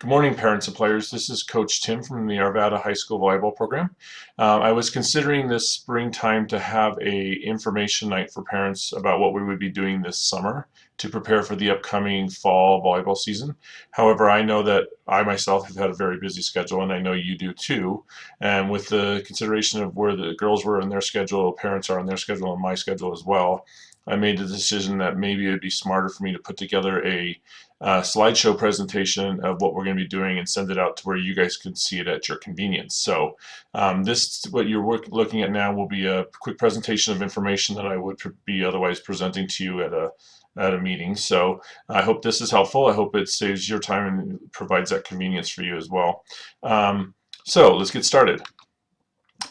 Good morning, parents and players. This is Coach Tim from the Arvada High School Volleyball program. I was considering this springtime to have a information night for parents about what we would be doing this summer to prepare for the upcoming fall volleyball season. However, I know that I myself have had a very busy schedule, and I know you do too. And with the consideration of where the girls were in their schedule, parents are on their schedule, and my schedule as well, I made the decision that maybe it would be smarter for me to put together a slideshow presentation of what we're going to be doing and send it out to where you guys can see it at your convenience. So this, what you're looking at now, will be a quick presentation of information that I would be otherwise presenting to you at a meeting. So I hope this is helpful. I hope it saves your time and provides that convenience for you as well. So let's get started.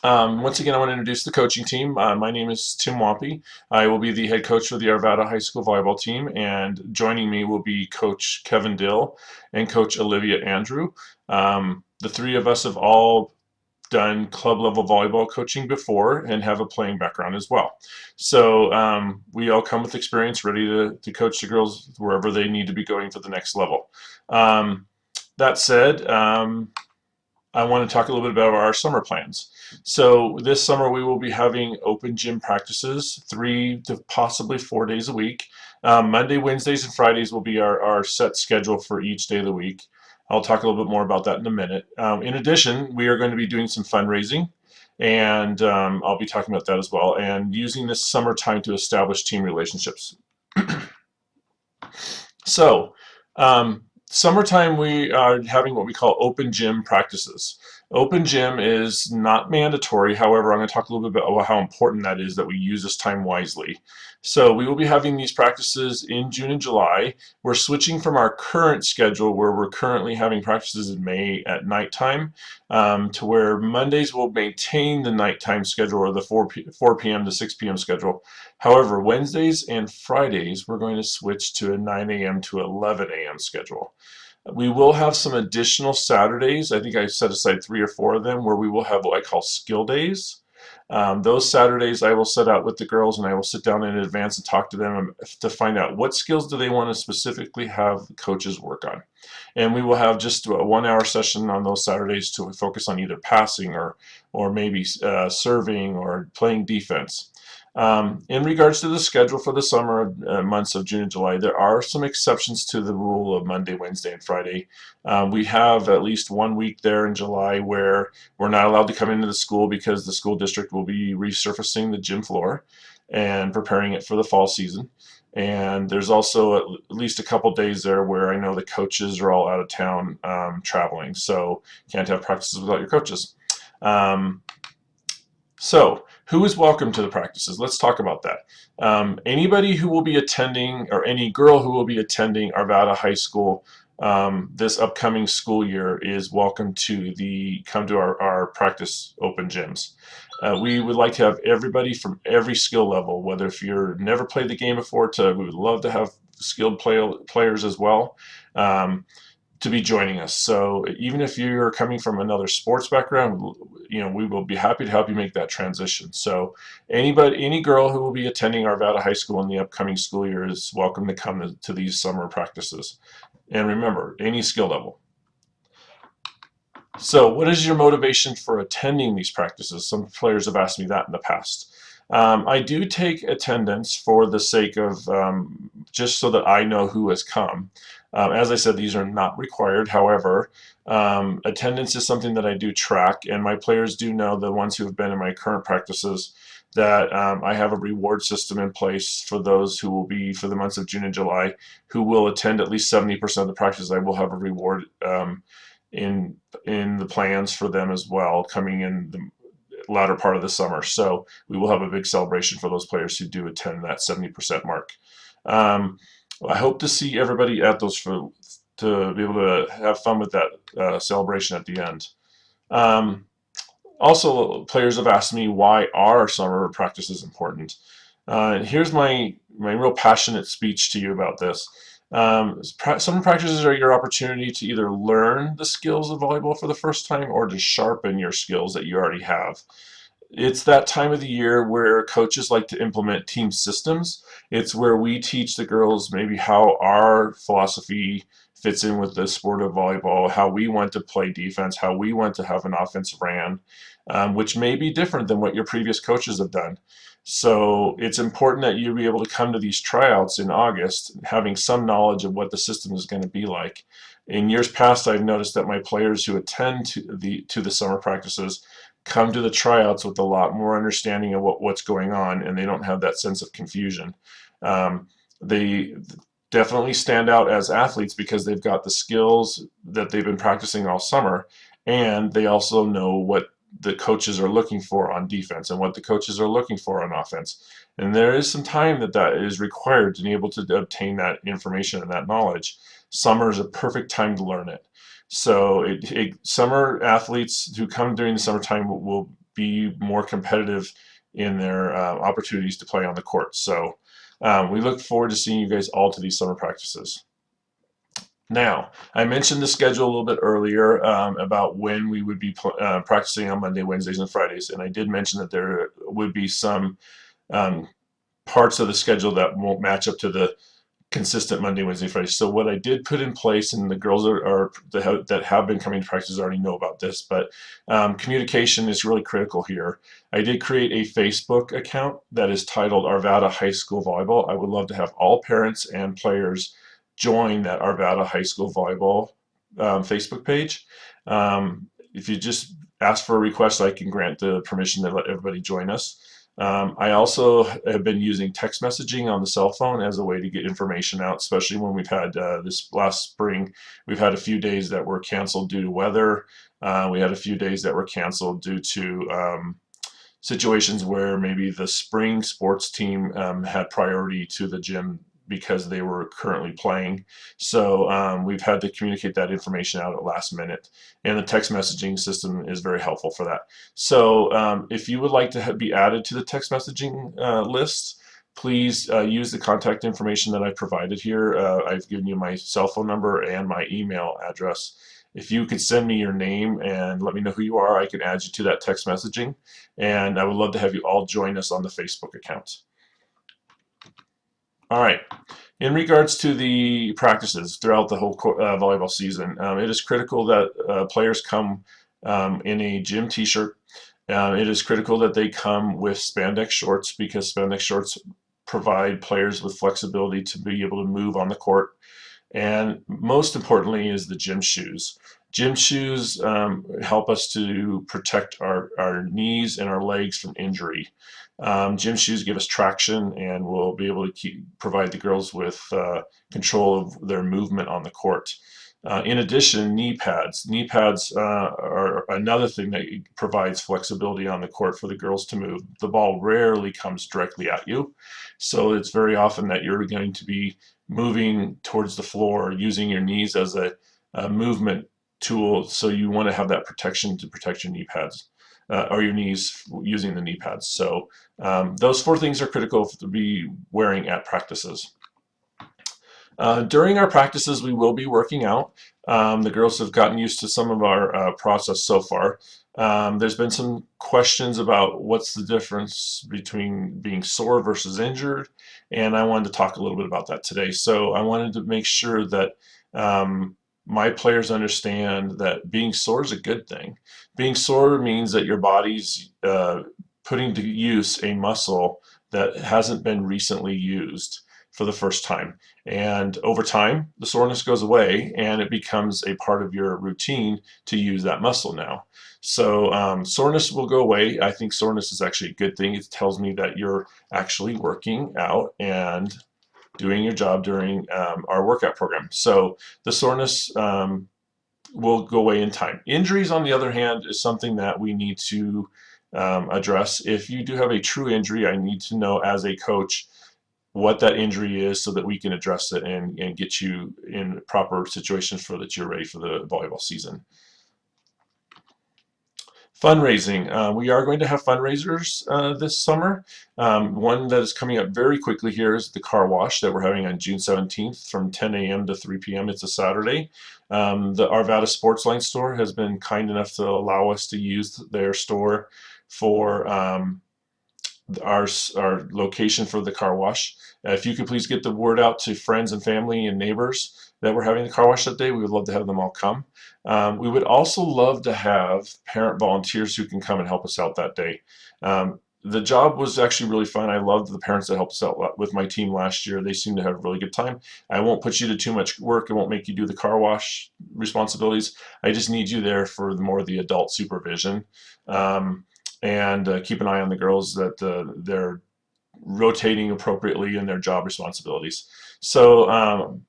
Once again, I want to introduce the coaching team. My name is Tim Wampy. I will be the head coach for the Arvada High School volleyball team, and joining me will be Coach Kevin Dill and Coach Olivia Andrew. The three of us have all done club level volleyball coaching before and have a playing background as well. So we all come with experience, ready to coach the girls wherever they need to be going for the next level. That said, I want to talk a little bit about our summer plans. So this summer we will be having open gym practices 3 to possibly 4 days a week. Monday, Wednesdays, and Fridays will be our set schedule for each day of the week. I'll talk a little bit more about that in a minute. In addition, we are going to be doing some fundraising, and I'll be talking about that as well, and using this summertime to establish team relationships. So, summertime we are having what we call open gym practices. Open gym is not mandatory. However, I'm going to talk a little bit about how important that is, that we use this time wisely. So we will be having these practices in June and July. We're switching from our current schedule, where we're currently having practices in May at nighttime, to where Mondays will maintain the nighttime schedule, or the 4 p.m. to 6 p.m. schedule. However, Wednesdays and Fridays, we're going to switch to a 9 a.m. to 11 a.m. schedule. We will have some additional Saturdays. I think I set aside 3 or 4 of them, where we will have what I call skill days. Those Saturdays I will set out with the girls, and I will sit down in advance and talk to them to find out what skills do they want to specifically have coaches work on. And we will have just a 1-hour session on those Saturdays to focus on either passing or maybe serving or playing defense. In regards to the schedule for the summer months of June and July, there are some exceptions to the rule of Monday, Wednesday, and Friday. We have at least 1 week there in July where we're not allowed to come into the school because the school district will be resurfacing the gym floor and preparing it for the fall season. And there's also at least a couple days there where I know the coaches are all out of town traveling, so can't have practices without your coaches. So, who is welcome to the practices? Let's talk about that. Anybody who will be attending, or any girl who will be attending Arvada High School this upcoming school year, is welcome to come to our practice open gyms. We would like to have everybody from every skill level, whether if you've never played the game before, we would love to have skilled players as well. To be joining us. So even if you're coming from another sports background, we will be happy to help you make that transition. So any girl who will be attending Arvada High School in the upcoming school year is welcome to come to these summer practices. And remember, any skill level. So what is your motivation for attending these practices? Some players have asked me that in the past. I do take attendance for the sake of just so that I know who has come. As I said, these are not required. However, attendance is something that I do track, and my players do know, the ones who have been in my current practices, that I have a reward system in place for those who will be, for the months of June and July, who will attend at least 70% of the practices. I will have a reward in the plans for them as well, coming in the latter part of the summer. So we will have a big celebration for those players who do attend that 70% mark. I hope to see everybody at those to be able to have fun with that celebration at the end. Also, players have asked me, why are summer practices important? Here's my real passionate speech to you about this. Summer practices are your opportunity to either learn the skills of volleyball for the first time, or to sharpen your skills that you already have. It's that time of the year where coaches like to implement team systems. It's where we teach the girls maybe how our philosophy fits in with the sport of volleyball, how we want to play defense, how we want to have an offense ran, which may be different than what your previous coaches have done. So it's important that you be able to come to these tryouts in August having some knowledge of what the system is going to be like. In years past, I've noticed that my players who attend to the summer practices come to the tryouts with a lot more understanding of what's going on, and they don't have that sense of confusion. They definitely stand out as athletes because they've got the skills that they've been practicing all summer, and they also know what the coaches are looking for on defense and what the coaches are looking for on offense. And there is some time that is required to be able to obtain that information and that knowledge. Summer is a perfect time to learn it. So summer athletes who come during the summertime will be more competitive in their opportunities to play on the court. So we look forward to seeing you guys all to these summer practices. Now, I mentioned the schedule a little bit earlier about when we would be practicing on Monday, Wednesdays, and Fridays, and I did mention that there would be some parts of the schedule that won't match up to the consistent Monday, Wednesday, Friday. So what I did put in place, and the girls that have been coming to practice already know about this, but communication is really critical here. I did create a Facebook account that is titled Arvada High School Volleyball. I would love to have all parents and players join that Arvada High School Volleyball Facebook page. If you just ask for a request, I can grant the permission to let everybody join us. I also have been using text messaging on the cell phone as a way to get information out, especially when we've had this last spring, we've had a few days that were canceled due to weather. We had a few days that were canceled due to situations where maybe the spring sports team had priority to the gym because they were currently playing. So we've had to communicate that information out at last minute, and the text messaging system is very helpful for that. So if you would like to be added to the text messaging list, please use the contact information that I provided here. I've given you my cell phone number and my email address. If you could send me your name and let me know who you are, I can add you to that text messaging, and I would love to have you all join us on the Facebook account. All right. In regards to the practices throughout the whole volleyball season, it is critical that players come in a gym t-shirt. It is critical that they come with spandex shorts because spandex shorts provide players with flexibility to be able to move on the court. And most importantly is the gym shoes. Gym shoes help us to protect our knees and our legs from injury. Gym shoes give us traction and will be able to provide the girls with control of their movement on the court. In addition, knee pads. Knee pads are another thing that provides flexibility on the court for the girls to move. The ball rarely comes directly at you, so it's very often that you're going to be moving towards the floor using your knees as a movement tool, so you want to have that protection to protect your knee pads or your knees using the knee pads. So those four things are critical to be wearing at practices. During our practices, we will be working out. The girls have gotten used to some of our process so far. There's been some questions about what's the difference between being sore versus injured, and I wanted to talk a little bit about that today. So I wanted to make sure that my players understand that being sore is a good thing. Being sore means that your body's putting to use a muscle that hasn't been recently used for the first time. And over time, the soreness goes away and it becomes a part of your routine to use that muscle now. So soreness will go away. I think soreness is actually a good thing. It tells me that you're actually working out and doing your job during our workout program. So the soreness will go away in time. Injuries, on the other hand, is something that we need to address. If you do have a true injury, I need to know as a coach what that injury is so that we can address it and get you in proper situations so that you're ready for the volleyball season. Fundraising. We are going to have fundraisers this summer. One that is coming up very quickly here is the car wash that we're having on June 17th from 10 a.m. to 3 p.m. It's a Saturday. The Arvada Sportsline store has been kind enough to allow us to use their store for our location for the car wash. If you could please get the word out to friends and family and neighbors that we're having the car wash that day. We would love to have them all come. We would also love to have parent volunteers who can come and help us out that day. The job was actually really fun. I loved the parents that helped us out with my team last year. They seemed to have a really good time. I won't put you to too much work. I won't make you do the car wash responsibilities. I just need you there for more of the adult supervision, and keep an eye on the girls that they're rotating appropriately in their job responsibilities. So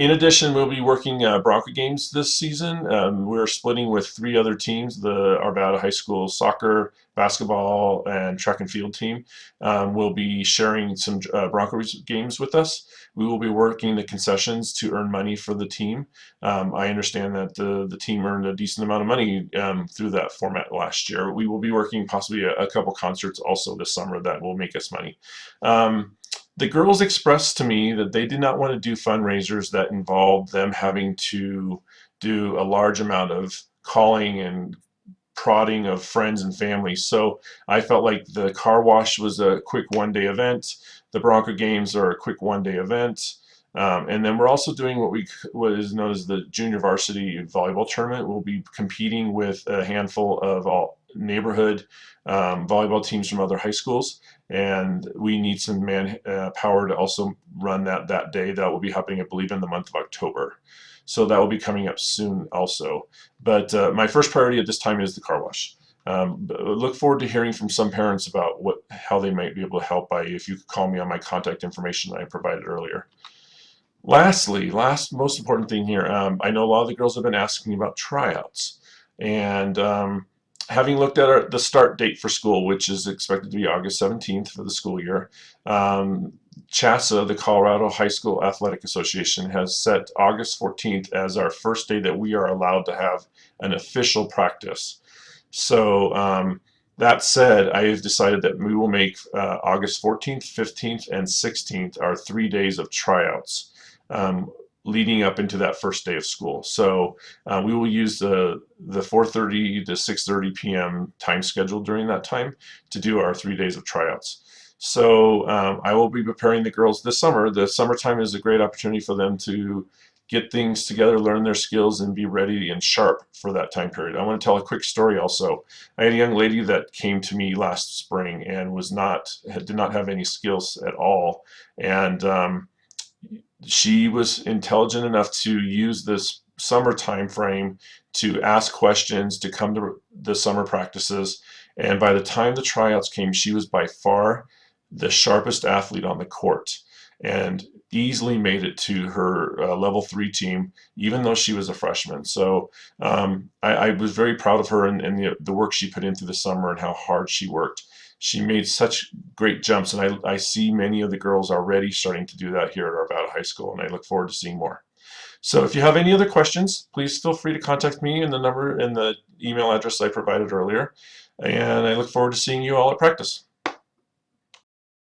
in addition, we'll be working Bronco games this season. We're splitting with 3 other teams, the Arvada High School soccer, basketball, and track and field team. Will be sharing some Bronco games with us. We will be working the concessions to earn money for the team. I understand that the team earned a decent amount of money through that format last year. We will be working possibly a couple concerts also this summer that will make us money. The girls expressed to me that they did not want to do fundraisers that involved them having to do a large amount of calling and prodding of friends and family. So I felt like the car wash was a quick one-day event. The Bronco games are a quick one-day event. And then we're also doing what is known as the junior varsity volleyball tournament. We'll be competing with a handful of all neighborhood volleyball teams from other high schools, and we need some manpower to also run that day. That will be happening, I believe, in the month of October. So that will be coming up soon also. But my first priority at this time is the car wash. Look forward to hearing from some parents about how they might be able to help if you could call me on my contact information that I provided earlier. Lastly, most important thing here, I know a lot of the girls have been asking about tryouts, and having looked at the start date for school, which is expected to be August 17th for the school year, CHASA, the Colorado High School Athletic Association, has set August 14th as our first day that we are allowed to have an official practice. So that said, I have decided that we will make August 14th, 15th, and 16th our 3 days of tryouts, leading up into that first day of school. So we will use the 4:30 to 6:30 p.m. time schedule during that time to do our 3 days of tryouts. So I will be preparing the girls this summer. The summertime is a great opportunity for them to get things together, learn their skills, and be ready and sharp for that time period. I want to tell a quick story also. I had a young lady that came to me last spring and did not have any skills at all, and she was intelligent enough to use this summer time frame to ask questions, to come to the summer practices, and by the time the tryouts came, she was by far the sharpest athlete on the court and easily made it to her level 3 team, even though she was a freshman. So I was very proud of her and the work she put in through the summer and how hard she worked. She made such great jumps, and I see many of the girls already starting to do that here at Arvada High School, and I look forward to seeing more. So if you have any other questions, please feel free to contact me in the number and the email address I provided earlier, and I look forward to seeing you all at practice.